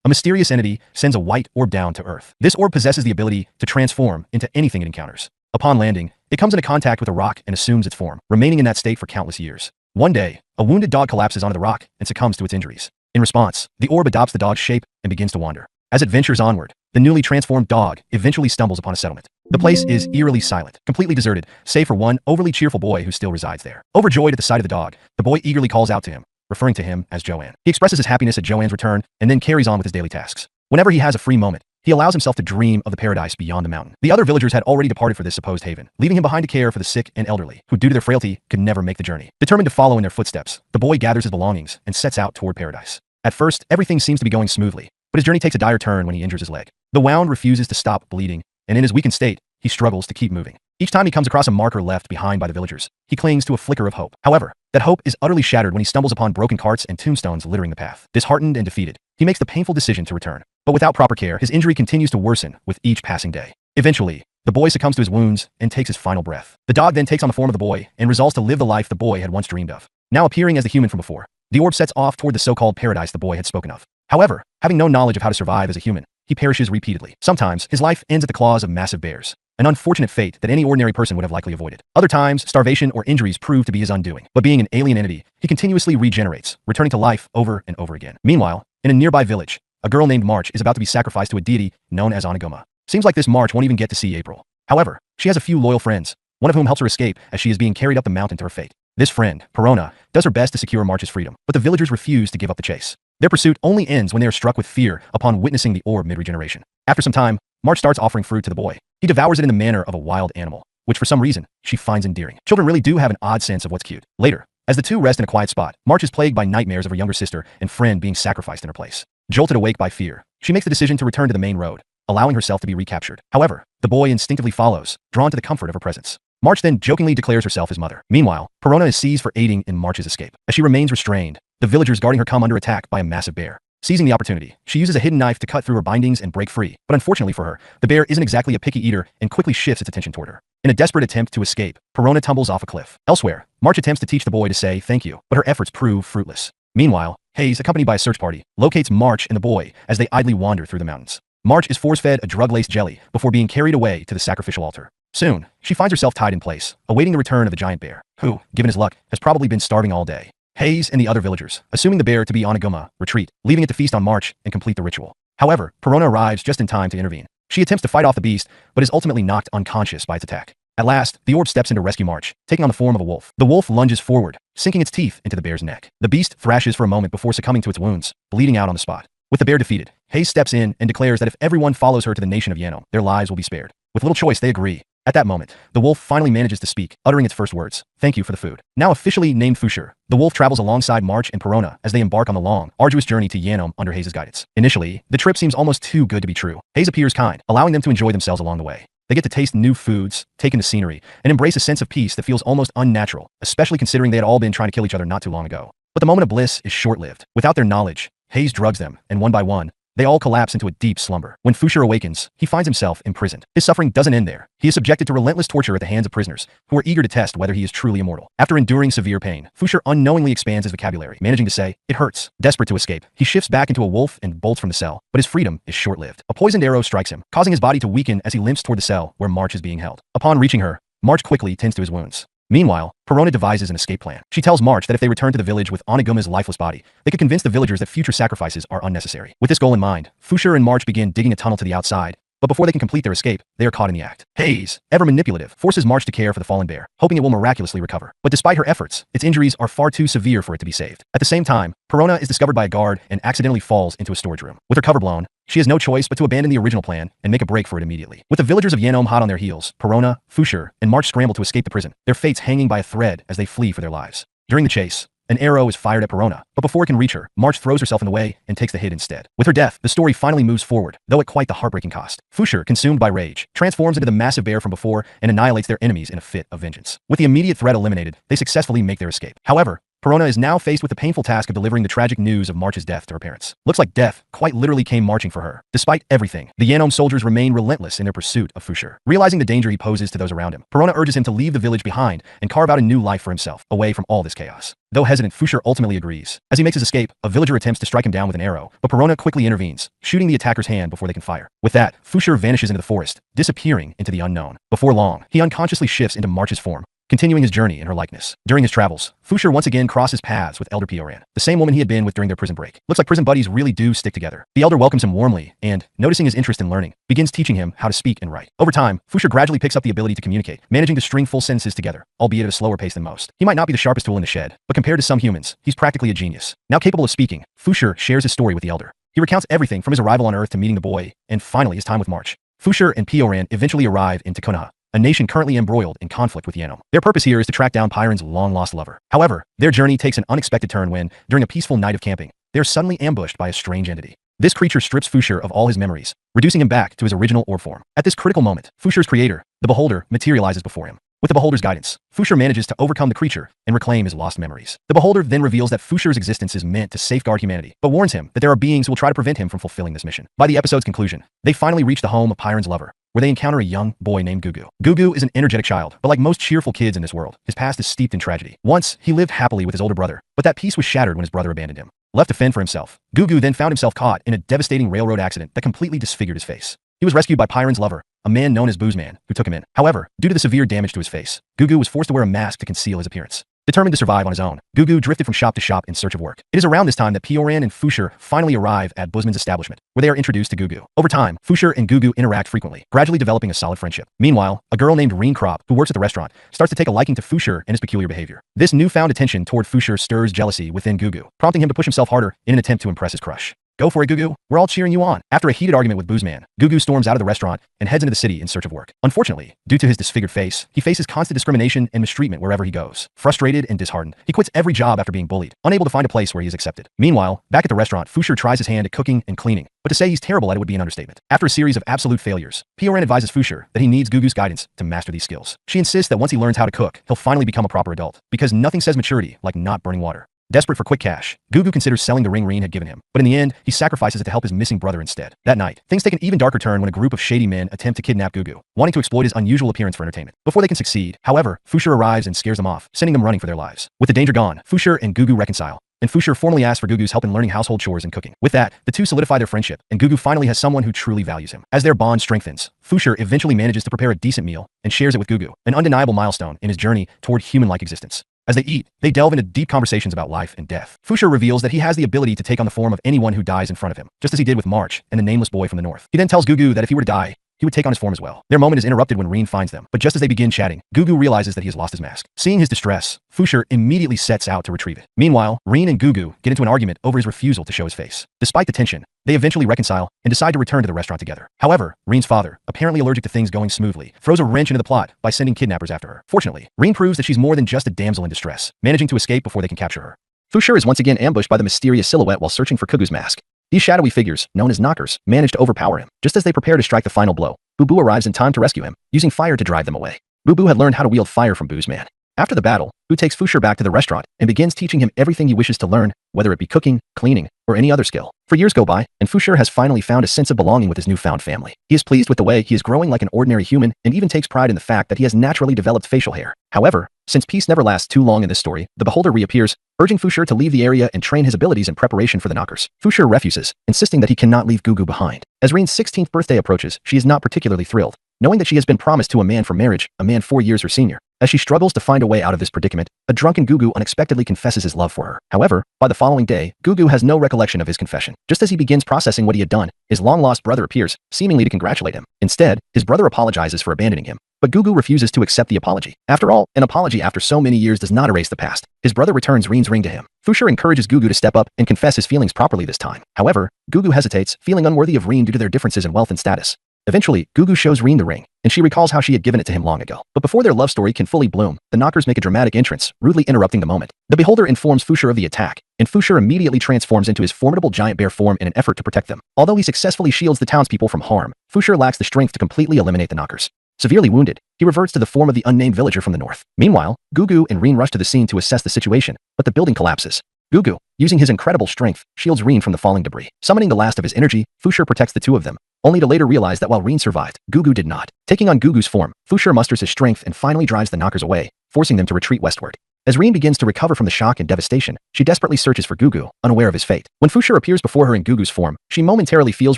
A mysterious entity sends a white orb down to Earth. This orb possesses the ability to transform into anything it encounters. Upon landing, it comes into contact with a rock and assumes its form, remaining in that state for countless years. One day, a wounded dog collapses onto the rock and succumbs to its injuries. In response, the orb adopts the dog's shape and begins to wander. As it ventures onward, the newly transformed dog eventually stumbles upon a settlement. The place is eerily silent, completely deserted, save for one overly cheerful boy who still resides there. Overjoyed at the sight of the dog, the boy eagerly calls out to him, referring to him as Joanne. He expresses his happiness at Joanne's return and then carries on with his daily tasks. Whenever he has a free moment, he allows himself to dream of the paradise beyond the mountain. The other villagers had already departed for this supposed haven, leaving him behind to care for the sick and elderly, who due to their frailty could never make the journey. Determined to follow in their footsteps, the boy gathers his belongings and sets out toward paradise. At first, everything seems to be going smoothly, but his journey takes a dire turn when he injures his leg. The wound refuses to stop bleeding, and in his weakened state, he struggles to keep moving. Each time he comes across a marker left behind by the villagers, he clings to a flicker of hope. However, that hope is utterly shattered when he stumbles upon broken carts and tombstones littering the path. Disheartened and defeated, he makes the painful decision to return. But without proper care, his injury continues to worsen with each passing day. Eventually, the boy succumbs to his wounds and takes his final breath. The dog then takes on the form of the boy and resolves to live the life the boy had once dreamed of. Now appearing as the human from before, the orb sets off toward the so-called paradise the boy had spoken of. However, having no knowledge of how to survive as a human, he perishes repeatedly. Sometimes, his life ends at the claws of massive bears, an unfortunate fate that any ordinary person would have likely avoided. Other times, starvation or injuries prove to be his undoing. But being an alien entity, he continuously regenerates, returning to life over and over again. Meanwhile, in a nearby village, a girl named March is about to be sacrificed to a deity known as Anigoma. Seems like this March won't even get to see April. However, she has a few loyal friends, one of whom helps her escape as she is being carried up the mountain to her fate. This friend, Perona, does her best to secure March's freedom, but the villagers refuse to give up the chase. Their pursuit only ends when they are struck with fear upon witnessing the orb mid-regeneration. After some time, March starts offering fruit to the boy. He devours it in the manner of a wild animal, which for some reason, she finds endearing. Children really do have an odd sense of what's cute. Later, as the two rest in a quiet spot, March is plagued by nightmares of her younger sister and friend being sacrificed in her place. Jolted awake by fear, she makes the decision to return to the main road, allowing herself to be recaptured. However, the boy instinctively follows, drawn to the comfort of her presence. March then jokingly declares herself his mother. Meanwhile, Perona is seized for aiding in March's escape. As she remains restrained, the villagers guarding her come under attack by a massive bear. Seizing the opportunity, she uses a hidden knife to cut through her bindings and break free. But unfortunately for her, the bear isn't exactly a picky eater and quickly shifts its attention toward her. In a desperate attempt to escape, Perona tumbles off a cliff. Elsewhere, March attempts to teach the boy to say thank you, but her efforts prove fruitless. Meanwhile, Hayes, accompanied by a search party, locates March and the boy as they idly wander through the mountains. March is force-fed a drug-laced jelly before being carried away to the sacrificial altar. Soon, she finds herself tied in place, awaiting the return of the giant bear, who, given his luck, has probably been starving all day. Hayes and the other villagers, assuming the bear to be Anigoma, retreat, leaving it to feast on March and complete the ritual. However, Perona arrives just in time to intervene. She attempts to fight off the beast, but is ultimately knocked unconscious by its attack. At last, the orb steps in to rescue March, taking on the form of a wolf. The wolf lunges forward, sinking its teeth into the bear's neck. The beast thrashes for a moment before succumbing to its wounds, bleeding out on the spot. With the bear defeated, Hayes steps in and declares that if everyone follows her to the nation of Yanom, their lives will be spared. With little choice, they agree. At that moment, the wolf finally manages to speak, uttering its first words, "Thank you for the food." Now officially named Fushur, the wolf travels alongside March and Perona as they embark on the long, arduous journey to Yanom under Hayes' guidance. Initially, the trip seems almost too good to be true. Hayes appears kind, allowing them to enjoy themselves along the way. They get to taste new foods, take in the scenery, and embrace a sense of peace that feels almost unnatural, especially considering they had all been trying to kill each other not too long ago. But the moment of bliss is short-lived. Without their knowledge, Hayes drugs them, and one by one, they all collapse into a deep slumber. When Fushur awakens, he finds himself imprisoned. His suffering doesn't end there. He is subjected to relentless torture at the hands of prisoners, who are eager to test whether he is truly immortal. After enduring severe pain, Fushur unknowingly expands his vocabulary, managing to say, "It hurts." Desperate to escape, he shifts back into a wolf and bolts from the cell, but his freedom is short-lived. A poisoned arrow strikes him, causing his body to weaken as he limps toward the cell where March is being held. Upon reaching her, March quickly tends to his wounds. Meanwhile, Perona devises an escape plan. She tells March that if they return to the village with Anigoma's lifeless body, they could convince the villagers that future sacrifices are unnecessary. With this goal in mind, Fushur and March begin digging a tunnel to the outside, but before they can complete their escape, they are caught in the act. Hayes, ever manipulative, forces March to care for the fallen bear, hoping it will miraculously recover. But despite her efforts, its injuries are far too severe for it to be saved. At the same time, Perona is discovered by a guard and accidentally falls into a storage room. With her cover blown, she has no choice but to abandon the original plan and make a break for it immediately. With the villagers of Yanom hot on their heels, Perona, Fushur, and March scramble to escape the prison, their fates hanging by a thread as they flee for their lives. During the chase, an arrow is fired at Perona, but before it can reach her, March throws herself in the way and takes the hit instead. With her death, the story finally moves forward, though at quite the heartbreaking cost. Fushur, consumed by rage, transforms into the massive bear from before and annihilates their enemies in a fit of vengeance. With the immediate threat eliminated, they successfully make their escape. However, Perona is now faced with the painful task of delivering the tragic news of March's death to her parents. Looks like death quite literally came marching for her. Despite everything, the Yanome soldiers remain relentless in their pursuit of Fushur. Realizing the danger he poses to those around him, Perona urges him to leave the village behind and carve out a new life for himself, away from all this chaos. Though hesitant, Fushur ultimately agrees. As he makes his escape, a villager attempts to strike him down with an arrow, but Perona quickly intervenes, shooting the attacker's hand before they can fire. With that, Fushur vanishes into the forest, disappearing into the unknown. Before long, he unconsciously shifts into March's form, continuing his journey in her likeness. During his travels, Fushur once again crosses paths with Elder Pioran, the same woman he had been with during their prison break. Looks like prison buddies really do stick together. The Elder welcomes him warmly and, noticing his interest in learning, begins teaching him how to speak and write. Over time, Fushur gradually picks up the ability to communicate, managing to string full sentences together, albeit at a slower pace than most. He might not be the sharpest tool in the shed, but compared to some humans, he's practically a genius. Now capable of speaking, Fushur shares his story with the Elder. He recounts everything from his arrival on Earth to meeting the boy, and finally his time with March. Fushur and Pioran eventually arrive in Konoha, a nation currently embroiled in conflict with Yanome. Their purpose here is to track down Pyron's long-lost lover. However, their journey takes an unexpected turn when, during a peaceful night of camping, they are suddenly ambushed by a strange entity. This creature strips Fushur of all his memories, reducing him back to his original orb form. At this critical moment, Fushur's creator, the Beholder, materializes before him. With the Beholder's guidance, Fushur manages to overcome the creature and reclaim his lost memories. The Beholder then reveals that Fushur's existence is meant to safeguard humanity, but warns him that there are beings who will try to prevent him from fulfilling this mission. By the episode's conclusion, they finally reach the home of Pyron's lover, where they encounter a young boy named Gugu. Gugu is an energetic child, but like most cheerful kids in this world, his past is steeped in tragedy. Once, he lived happily with his older brother, but that peace was shattered when his brother abandoned him. Left to fend for himself, Gugu then found himself caught in a devastating railroad accident that completely disfigured his face. He was rescued by Pyron's lover, a man known as Boozman, who took him in. However, due to the severe damage to his face, Gugu was forced to wear a mask to conceal his appearance. Determined to survive on his own, Gugu drifted from shop to shop in search of work. It is around this time that Pioran and Fushur finally arrive at Boozman's establishment, where they are introduced to Gugu. Over time, Fushur and Gugu interact frequently, gradually developing a solid friendship. Meanwhile, a girl named Reen Krop, who works at the restaurant, starts to take a liking to Fushur and his peculiar behavior. This newfound attention toward Fushur stirs jealousy within Gugu, prompting him to push himself harder in an attempt to impress his crush. Go for it, Gugu. We're all cheering you on. After a heated argument with Boozman, Gugu storms out of the restaurant and heads into the city in search of work. Unfortunately, due to his disfigured face, he faces constant discrimination and mistreatment wherever he goes. Frustrated and disheartened, he quits every job after being bullied, unable to find a place where he is accepted. Meanwhile, back at the restaurant, Fushur tries his hand at cooking and cleaning, but to say he's terrible at it would be an understatement. After a series of absolute failures, Pioran advises Fushur that he needs Gugu's guidance to master these skills. She insists that once he learns how to cook, he'll finally become a proper adult, because nothing says maturity like not burning water. Desperate for quick cash, Gugu considers selling the ring Reen had given him, but in the end, he sacrifices it to help his missing brother instead. That night, things take an even darker turn when a group of shady men attempt to kidnap Gugu, wanting to exploit his unusual appearance for entertainment. Before they can succeed, however, Fushur arrives and scares them off, sending them running for their lives. With the danger gone, Fushur and Gugu reconcile, and Fushur formally asks for Gugu's help in learning household chores and cooking. With that, the two solidify their friendship, and Gugu finally has someone who truly values him. As their bond strengthens, Fushur eventually manages to prepare a decent meal and shares it with Gugu, an undeniable milestone in his journey toward human-like existence. As they eat, they delve into deep conversations about life and death. Fushur reveals that he has the ability to take on the form of anyone who dies in front of him, just as he did with March and the nameless boy from the north. He then tells Gugu that if he were to die, he would take on his form as well. Their moment is interrupted when Reen finds them, but just as they begin chatting, Gugu realizes that he has lost his mask. Seeing his distress, Fushur immediately sets out to retrieve it. Meanwhile, Reen and Gugu get into an argument over his refusal to show his face. Despite the tension, they eventually reconcile and decide to return to the restaurant together. However, Reen's father, apparently allergic to things going smoothly, throws a wrench into the plot by sending kidnappers after her. Fortunately, Reen proves that she's more than just a damsel in distress, managing to escape before they can capture her. Fushur is once again ambushed by the mysterious silhouette while searching for Gugu's mask. These shadowy figures, known as knockers, manage to overpower him. Just as they prepare to strike the final blow, Boo Boo arrives in time to rescue him, using fire to drive them away. Boo Boo had learned how to wield fire from Boozman. After the battle, Boo takes Fushur back to the restaurant and begins teaching him everything he wishes to learn, whether it be cooking, cleaning, or any other skill. For years go by, and Fushur has finally found a sense of belonging with his newfound family. He is pleased with the way he is growing like an ordinary human and even takes pride in the fact that he has naturally developed facial hair. However, since peace never lasts too long in this story, the Beholder reappears, urging Fushur to leave the area and train his abilities in preparation for the knockers. Fushur refuses, insisting that he cannot leave Gugu behind. As Reen's 16th birthday approaches, she is not particularly thrilled, knowing that she has been promised to a man for marriage, a man 4 years her senior. As she struggles to find a way out of this predicament, a drunken Gugu unexpectedly confesses his love for her. However, by the following day, Gugu has no recollection of his confession. Just as he begins processing what he had done, his long-lost brother appears, seemingly to congratulate him. Instead, his brother apologizes for abandoning him, but Gugu refuses to accept the apology. After all, an apology after so many years does not erase the past. His brother returns Reen's ring to him. Fushur encourages Gugu to step up and confess his feelings properly this time. However, Gugu hesitates, feeling unworthy of Reen due to their differences in wealth and status. Eventually, Gugu shows Reen the ring, and she recalls how she had given it to him long ago. But before their love story can fully bloom, the knockers make a dramatic entrance, rudely interrupting the moment. The Beholder informs Fushur of the attack, and Fushur immediately transforms into his formidable giant bear form in an effort to protect them. Although he successfully shields the townspeople from harm, Fushur lacks the strength to completely eliminate the knockers. Severely wounded, he reverts to the form of the unnamed villager from the north. Meanwhile, Gugu and Reen rush to the scene to assess the situation, but the building collapses. Gugu, using his incredible strength, shields Reen from the falling debris. Summoning the last of his energy, Fushur protects the two of them, only to later realize that while Reen survived, Gugu did not. Taking on Gugu's form, Fushur musters his strength and finally drives the knockers away, forcing them to retreat westward. As Reen begins to recover from the shock and devastation, she desperately searches for Gugu, unaware of his fate. When Fushur appears before her in Gugu's form, she momentarily feels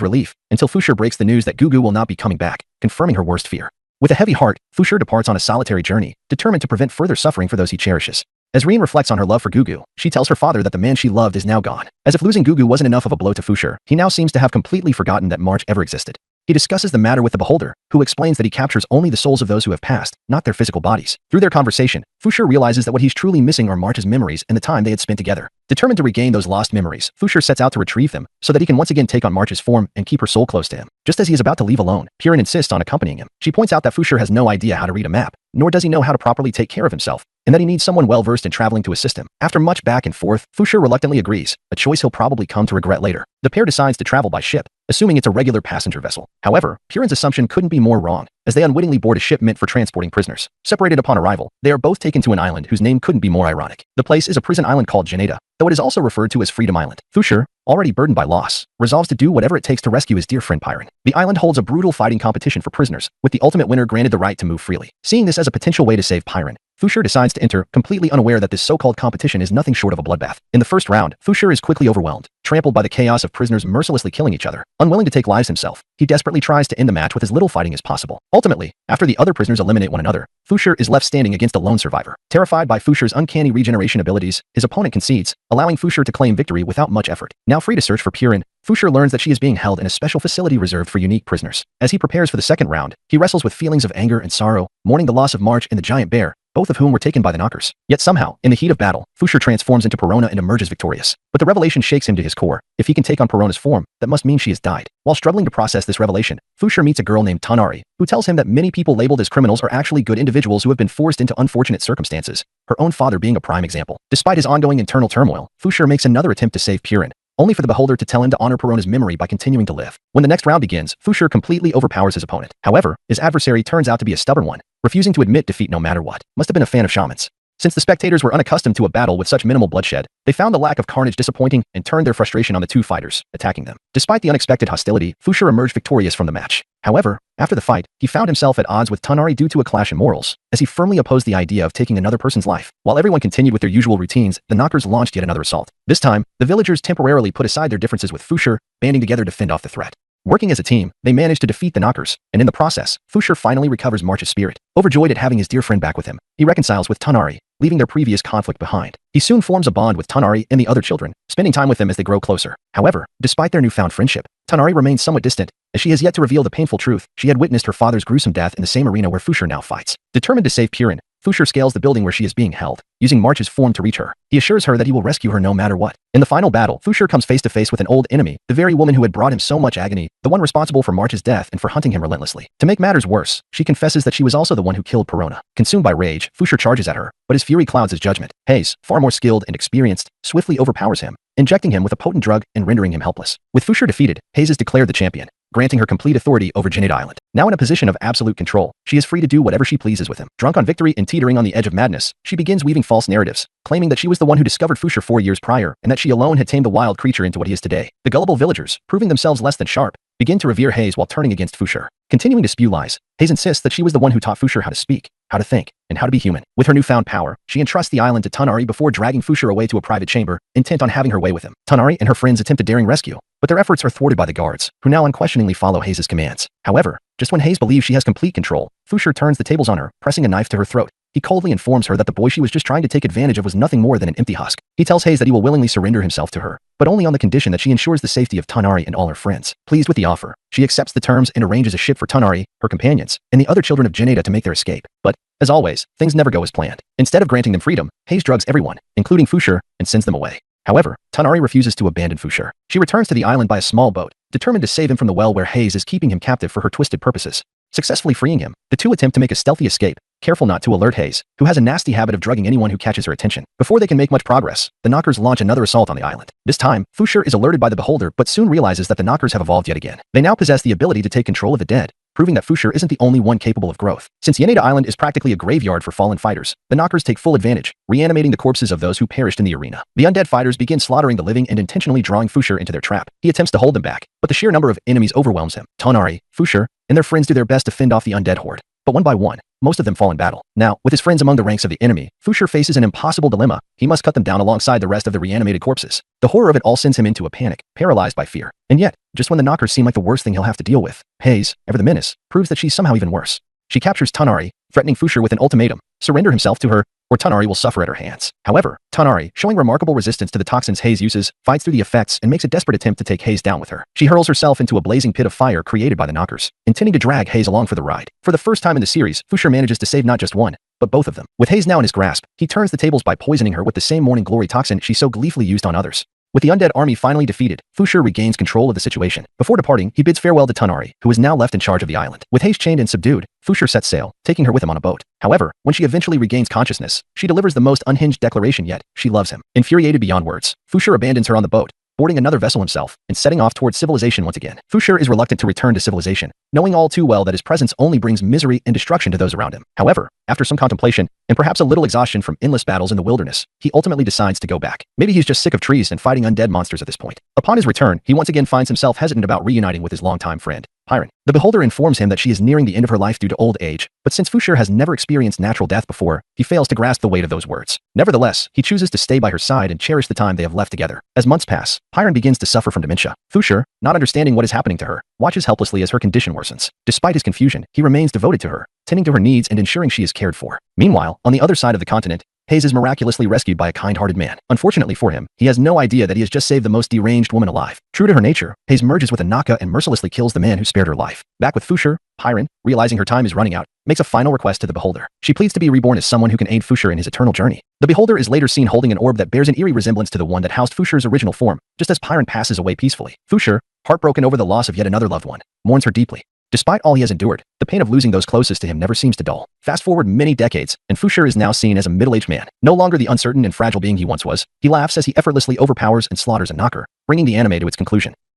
relief, until Fushur breaks the news that Gugu will not be coming back, confirming her worst fear. With a heavy heart, Fushur departs on a solitary journey, determined to prevent further suffering for those he cherishes. As Reen reflects on her love for Gugu, she tells her father that the man she loved is now gone. As if losing Gugu wasn't enough of a blow to Fushur, he now seems to have completely forgotten that March ever existed. He discusses the matter with the beholder, who explains that he captures only the souls of those who have passed, not their physical bodies. Through their conversation, Fushur realizes that what he's truly missing are March's memories and the time they had spent together. Determined to regain those lost memories, Fushur sets out to retrieve them, so that he can once again take on March's form and keep her soul close to him. Just as he is about to leave alone, Purin insists on accompanying him. She points out that Fushur has no idea how to read a map, nor does he know how to properly take care of himself, and that he needs someone well-versed in traveling to assist him. After much back and forth, Fushur reluctantly agrees, a choice he'll probably come to regret later. The pair decides to travel by ship, assuming it's a regular passenger vessel. However, Purin's assumption couldn't be more wrong, as they unwittingly board a ship meant for transporting prisoners. Separated upon arrival, they are both taken to an island whose name couldn't be more ironic. The place is a prison island called Janeda, though it is also referred to as Freedom Island. Fushur, already burdened by loss, resolves to do whatever it takes to rescue his dear friend Purin. The island holds a brutal fighting competition for prisoners, with the ultimate winner granted the right to move freely. Seeing this as a potential way to save Purin, Fushur decides to enter, completely unaware that this so-called competition is nothing short of a bloodbath. In the first round, Fushur is quickly overwhelmed, trampled by the chaos of prisoners mercilessly killing each other. Unwilling to take lives himself, he desperately tries to end the match with as little fighting as possible. Ultimately, after the other prisoners eliminate one another, Fushur is left standing against a lone survivor. Terrified by Fushur's uncanny regeneration abilities, his opponent concedes, allowing Fushur to claim victory without much effort. Now free to search for Purin, Fushur learns that she is being held in a special facility reserved for unique prisoners. As he prepares for the second round, he wrestles with feelings of anger and sorrow, mourning the loss of March and the giant bear, both of whom were taken by the knockers. Yet somehow, in the heat of battle, Fushur transforms into Perona and emerges victorious. But the revelation shakes him to his core. If he can take on Perona's form, that must mean she has died. While struggling to process this revelation, Fushur meets a girl named Tanari, who tells him that many people labeled as criminals are actually good individuals who have been forced into unfortunate circumstances, her own father being a prime example. Despite his ongoing internal turmoil, Fushur makes another attempt to save Purin, only for the beholder to tell him to honor Perona's memory by continuing to live. When the next round begins, Fushur completely overpowers his opponent. However, his adversary turns out to be a stubborn one, refusing to admit defeat no matter what. Must have been a fan of shamans. Since the spectators were unaccustomed to a battle with such minimal bloodshed, they found the lack of carnage disappointing and turned their frustration on the two fighters, attacking them. Despite the unexpected hostility, Fushur emerged victorious from the match. However, after the fight, he found himself at odds with Tanari due to a clash in morals, as he firmly opposed the idea of taking another person's life. While everyone continued with their usual routines, the knockers launched yet another assault. This time, the villagers temporarily put aside their differences with Fushur, banding together to fend off the threat. Working as a team, they managed to defeat the knockers, and in the process, Fushur finally recovers March's spirit. Overjoyed at having his dear friend back with him, he reconciles with Tanari, leaving their previous conflict behind. He soon forms a bond with Tanari and the other children, spending time with them as they grow closer. However, despite their newfound friendship, Tanari remains somewhat distant, as she has yet to reveal the painful truth. She had witnessed her father's gruesome death in the same arena where Fushur now fights. Determined to save Purin, Fushur scales the building where she is being held, using March's form to reach her. He assures her that he will rescue her no matter what. In the final battle, Fushur comes face to face with an old enemy, the very woman who had brought him so much agony, the one responsible for March's death and for hunting him relentlessly. To make matters worse, she confesses that she was also the one who killed Perona. Consumed by rage, Fushur charges at her, but his fury clouds his judgment. Hayes, far more skilled and experienced, swiftly overpowers him, injecting him with a potent drug and rendering him helpless. With Fushur defeated, Hayes is declared the champion, granting her complete authority over Janeda Island. Now in a position of absolute control, she is free to do whatever she pleases with him. Drunk on victory and teetering on the edge of madness, she begins weaving false narratives, claiming that she was the one who discovered Fushur 4 years prior and that she alone had tamed the wild creature into what he is today. The gullible villagers, proving themselves less than sharp, begin to revere Hayes while turning against Fushur. Continuing to spew lies, Hayes insists that she was the one who taught Fushur how to speak, how to think, and how to be human. With her newfound power, she entrusts the island to Tanari before dragging Fushur away to a private chamber, intent on having her way with him. Tanari and her friends attempt a daring rescue, but their efforts are thwarted by the guards, who now unquestioningly follow Hayes' commands. However, just when Hayes believes she has complete control, Fushur turns the tables on her, pressing a knife to her throat. He coldly informs her that the boy she was just trying to take advantage of was nothing more than an empty husk. He tells Hayes that he will willingly surrender himself to her, but only on the condition that she ensures the safety of Tanari and all her friends. Pleased with the offer, she accepts the terms and arranges a ship for Tanari, her companions, and the other children of Janeda to make their escape. But, as always, things never go as planned. Instead of granting them freedom, Hayes drugs everyone, including Fushur, and sends them away. However, Tanari refuses to abandon Fushur. She returns to the island by a small boat, determined to save him from the well where Hayes is keeping him captive for her twisted purposes. Successfully freeing him, the two attempt to make a stealthy escape, careful not to alert Hayes, who has a nasty habit of drugging anyone who catches her attention. Before they can make much progress, the knockers launch another assault on the island. This time, Fushur is alerted by the beholder but soon realizes that the knockers have evolved yet again. They now possess the ability to take control of the dead, proving that Fushur isn't the only one capable of growth. Since Yaneda Island is practically a graveyard for fallen fighters, the knockers take full advantage, reanimating the corpses of those who perished in the arena. The undead fighters begin slaughtering the living and intentionally drawing Fushur into their trap. He attempts to hold them back, but the sheer number of enemies overwhelms him. Tonari, Fushur, and their friends do their best to fend off the undead horde, but one by one, most of them fall in battle. Now, with his friends among the ranks of the enemy, Fushur faces an impossible dilemma. He must cut them down alongside the rest of the reanimated corpses. The horror of it all sends him into a panic, paralyzed by fear. And yet, just when the knockers seem like the worst thing he'll have to deal with, Hayes, ever the menace, proves that she's somehow even worse. She captures Tonari, threatening Fushur with an ultimatum: surrender himself to her, or Tonari will suffer at her hands. However, Tonari, showing remarkable resistance to the toxins Hayes uses, fights through the effects and makes a desperate attempt to take Hayes down with her. She hurls herself into a blazing pit of fire created by the knockers, intending to drag Hayes along for the ride. For the first time in the series, Fushur manages to save not just one, but both of them. With Hayes now in his grasp, he turns the tables by poisoning her with the same morning glory toxin she so gleefully used on others. With the undead army finally defeated, Fushur regains control of the situation. Before departing, he bids farewell to Tonari, who is now left in charge of the island. With Hayes chained and subdued, Fushur sets sail, taking her with him on a boat. However, when she eventually regains consciousness, she delivers the most unhinged declaration yet: she loves him. Infuriated beyond words, Fushur abandons her on the boat, boarding another vessel himself, and setting off towards civilization once again. Fushur is reluctant to return to civilization, knowing all too well that his presence only brings misery and destruction to those around him. However, after some contemplation, and perhaps a little exhaustion from endless battles in the wilderness, he ultimately decides to go back. Maybe he's just sick of trees and fighting undead monsters at this point. Upon his return, he once again finds himself hesitant about reuniting with his longtime friend, Pyron. The Beholder informs him that she is nearing the end of her life due to old age, but since Fushur has never experienced natural death before, he fails to grasp the weight of those words. Nevertheless, he chooses to stay by her side and cherish the time they have left together. As months pass, Pyron begins to suffer from dementia. Fushur, not understanding what is happening to her, watches helplessly as her condition worsens. Despite his confusion, he remains devoted to her, tending to her needs and ensuring she is cared for. Meanwhile, on the other side of the continent, Hayes is miraculously rescued by a kind-hearted man. Unfortunately for him, he has no idea that he has just saved the most deranged woman alive. True to her nature, Hayes merges with Anaka and mercilessly kills the man who spared her life. Back with Fushur, Pyron, realizing her time is running out, makes a final request to the Beholder. She pleads to be reborn as someone who can aid Fushur in his eternal journey. The Beholder is later seen holding an orb that bears an eerie resemblance to the one that housed Fushur's original form, just as Pyron passes away peacefully. Fushur, heartbroken over the loss of yet another loved one, mourns her deeply. Despite all he has endured, the pain of losing those closest to him never seems to dull. Fast forward many decades, and Fushur is now seen as a middle-aged man, no longer the uncertain and fragile being he once was. He laughs as he effortlessly overpowers and slaughters a knocker, bringing the anime to its conclusion.